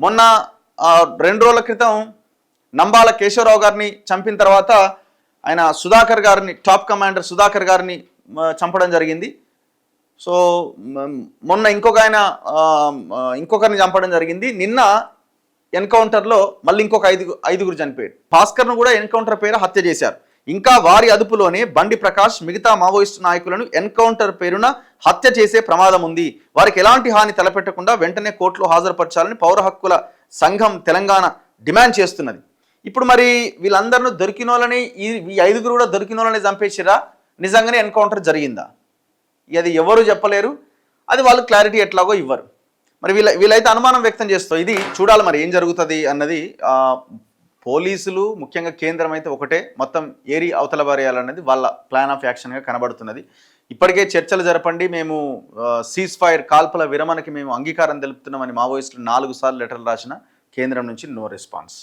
మొన్న 2 రోజుల క్రితం నంబాల కేశవరావు గారిని చంపిన తర్వాత ఆయన సుధాకర్ గారిని, టాప్ కమాండర్ సుధాకర్ గారిని చంపడం జరిగింది. సో మొన్న ఇంకొకరిని చంపడం జరిగింది. నిన్న ఎన్కౌంటర్లో మళ్ళీ ఇంకొక ఐదుగురు చనిపోయారు. భాస్కర్ను కూడా ఎన్కౌంటర్ పేరు హత్య చేశారు. ఇంకా వారి అదుపులోనే బండి ప్రకాష్ మిగతా మావోయిస్టు నాయకులను ఎన్కౌంటర్ పేరున హత్య చేసే ప్రమాదం ఉంది. వారికి ఎలాంటి హాని తలపెట్టకుండా వెంటనే కోర్టులో హాజరుపరచాలని పౌర హక్కుల సంఘం తెలంగాణ డిమాండ్ చేస్తున్నది. ఇప్పుడు మరి వీళ్ళందరినీ దొరికిన వాళ్ళని, ఈ 5గురు కూడా దొరికిన వాళ్ళని చంపేసిరా, నిజంగానే ఎన్కౌంటర్ జరిగిందా? అది ఎవరు చెప్పలేరు. అది వాళ్ళు క్లారిటీ ఎట్లాగో ఇవ్వరు. మరి వీళ్ళైతే అనుమానం వ్యక్తం చేస్తూ ఇది చూడాలి మరి ఏం జరుగుతుంది అన్నది. పోలీసులు ముఖ్యంగా కేంద్రం అయితే ఒకటే, మొత్తం ఏరి అవతల పారేయాలన్నది వాళ్ళ ప్లాన్ ఆఫ్ యాక్షన్గా కనబడుతున్నది. ఇప్పటికే చర్చలు జరపండి, మేము సీజ్ ఫైర్ కాల్పుల విరమణకి మేము అంగీకారం తెలుపుతున్నామని మావోయిస్టులు 4 సార్లు లెటర్లు రాసిన కేంద్రం నుంచి నో రెస్పాన్స్.